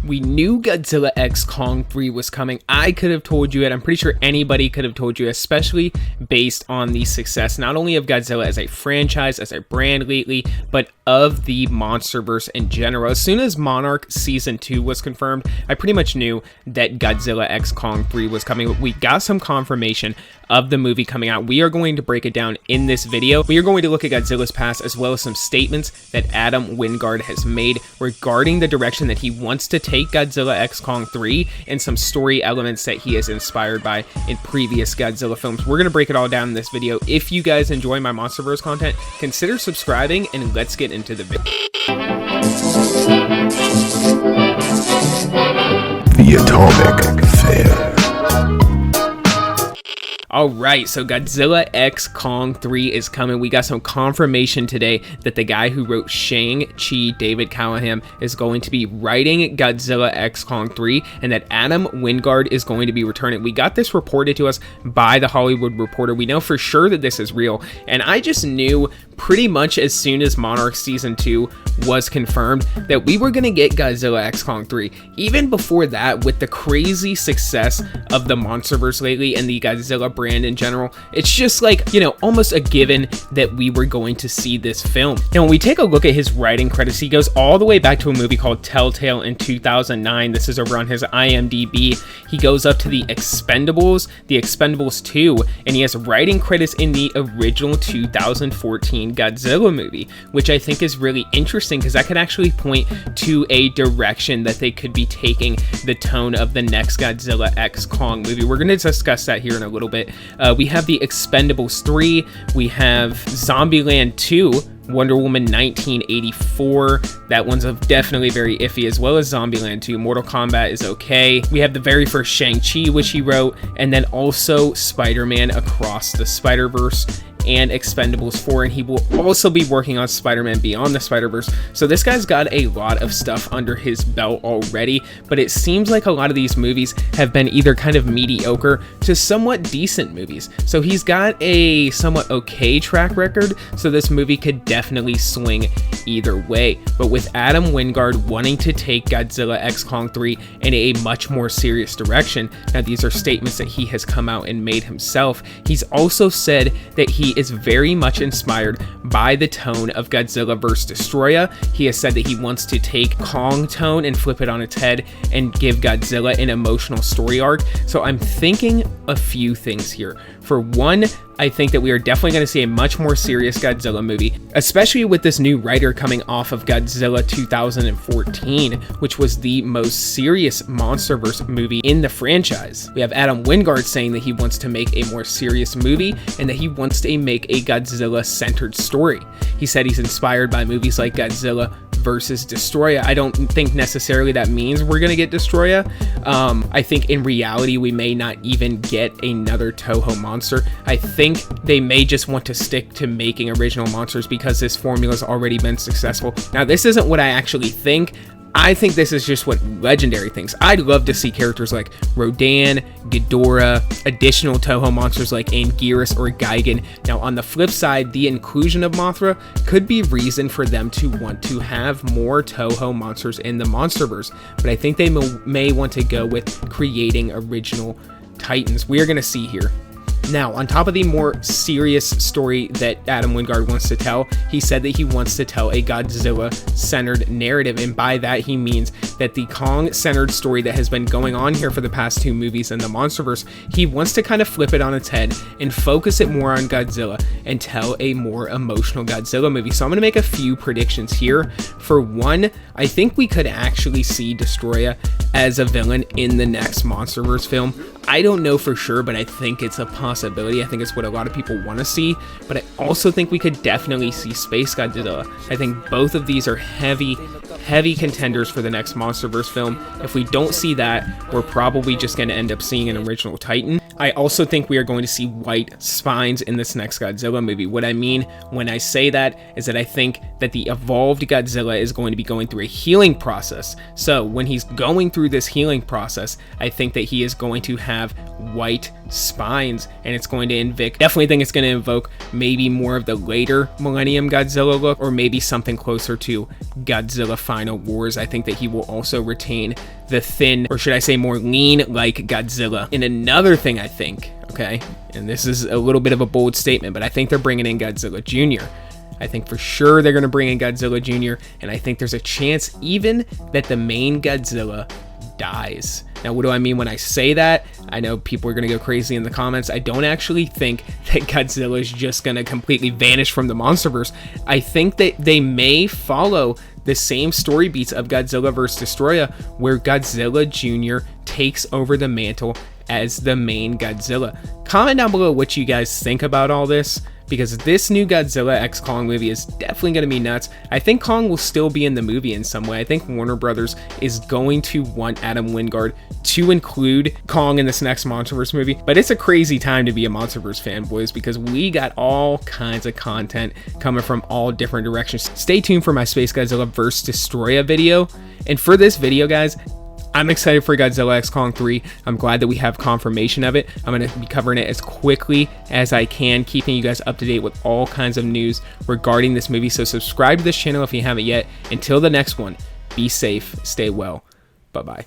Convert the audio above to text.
We knew Godzilla x Kong 3 was coming. I could have told you it. I'm pretty sure anybody could have told you, especially based on the success not only of Godzilla as a franchise, as a brand lately, but of the MonsterVerse in general. As soon as Monarch Season 2 was confirmed, I pretty much knew that Godzilla x Kong 3 was coming. We got some confirmation of the movie coming out. We are going to break it down in this video. We are going to look at Godzilla's past as well as some statements that Adam Wingard has made regarding the direction that he wants to take Godzilla x Kong 3 and some story elements that he is inspired by in previous Godzilla films. We're going to break it all down in this video. If you guys enjoy my MonsterVerse content, consider subscribing and let's get into the video. The Atomic Fair. Alright, so Godzilla x Kong 3 is coming. We got some confirmation today that the guy who wrote Shang-Chi, David Callahan, is going to be writing Godzilla x Kong 3, and that Adam Wingard is going to be returning. We got this reported to us by The Hollywood Reporter. We know for sure that this is real, and I just knew pretty much as soon as Monarch Season 2 was confirmed that we were going to get Godzilla x Kong 3. Even before that, with the crazy success of the MonsterVerse lately and the Godzilla brand in general, it's just like, you know, almost a given that we were going to see this film. Now, when we take a look at his writing credits, he goes all the way back to a movie called Telltale in 2009. This is over on his IMDb. He goes up to the Expendables 2, and he has writing credits in the original 2014 Godzilla movie, which I think is really interesting because that could actually point to a direction that they could be taking the tone of the next Godzilla x Kong movie. We're going to discuss that here in a little bit. We have the Expendables 3, we have Zombieland 2, Wonder Woman 1984, that one's definitely very iffy, as well as Zombieland 2. Mortal Kombat is okay. We have the very first Shang-Chi, which he wrote, and then also Spider-Man Across the Spider-Verse and Expendables 4, and he will also be working on Spider-Man Beyond the Spider-Verse. So this guy's got a lot of stuff under his belt already, but it seems like a lot of these movies have been either kind of mediocre to somewhat decent movies. So he's got a somewhat okay track record, so this movie could definitely swing either way. But with Adam Wingard wanting to take Godzilla x Kong 3 in a much more serious direction, now these are statements that he has come out and made himself. He's also said that he is very much inspired by the tone of Godzilla vs. Destroya. He has said that he wants to take Kong tone and flip it on its head and give Godzilla an emotional story arc. So I'm thinking a few things here. For one, I think that we are definitely going to see a much more serious Godzilla movie, especially with this new writer coming off of Godzilla 2014, which was the most serious MonsterVerse movie in the franchise. We have Adam Wingard saying that he wants to make a more serious movie and that he wants to make a Godzilla-centered story. He said he's inspired by movies like Godzilla versus Destroya. I don't think necessarily that means we're gonna get Destroya. I think in reality we may not even get another Toho monster. I think they may just want to stick to making original monsters because this formula's already been successful. Now, this isn't what I actually think. I think this is just what Legendary thinks. I'd love to see characters like Rodan, Ghidorah, additional Toho monsters like Anguirus or Gigan. Now, on the flip side, the inclusion of Mothra could be reason for them to want to have more Toho monsters in the MonsterVerse, but I think they may want to go with creating original Titans. We are going to see here. Now, on top of the more serious story that Adam Wingard wants to tell, he said that he wants to tell a Godzilla-centered narrative, and by that he means that the Kong-centered story that has been going on here for the past two movies in the MonsterVerse, he wants to kind of flip it on its head and focus it more on Godzilla and tell a more emotional Godzilla movie. So I'm going to make a few predictions here. For one, I think we could actually see Destroya as a villain in the next MonsterVerse film. I don't know for sure, but I think it's a possibility. I think it's what a lot of people want to see, but I also think we could definitely see Space Godzilla. I think both of these are heavy contenders for the next MonsterVerse film. If we don't see that, we're probably just going to end up seeing an original Titan. I also think we are going to see white spines in this next Godzilla movie. What I mean when I say that is that I think that the evolved Godzilla is going to be going through a healing process. So when he's going through this healing process, I think that he is going to have white spines, and it's going to definitely think it's going to invoke maybe more of the later Millennium Godzilla look, or maybe something closer to Godzilla Final Wars. I think that he will also retain the thin, or should I say more lean like Godzilla. And another thing I think, okay, and this is a little bit of a bold statement, but I think they're bringing in Godzilla Jr. I think for sure they're going to bring in Godzilla Jr., and I think there's a chance even that the main Godzilla dies. Now, what do I mean when I say that? I know people are going to go crazy in the comments. I don't actually think that Godzilla is just going to completely vanish from the MonsterVerse. I think that they may follow the same story beats of Godzilla vs. Destroya, where Godzilla Jr. takes over the mantle as the main Godzilla. Comment down below what you guys think about all this, because this new Godzilla x Kong movie is definitely going to be nuts. I think Kong will still be in the movie in some way. I think Warner Brothers is going to want Adam Wingard to include Kong in this next MonsterVerse movie. But it's a crazy time to be a MonsterVerse fan, boys, because we got all kinds of content coming from all different directions. Stay tuned for my Space Godzilla vs. Destroya video. And for this video, guys, I'm excited for Godzilla x Kong 3. I'm glad that we have confirmation of it. I'm going to be covering it as quickly as I can, keeping you guys up to date with all kinds of news regarding this movie. So subscribe to this channel if you haven't yet. Until the next one, be safe, stay well. Bye-bye.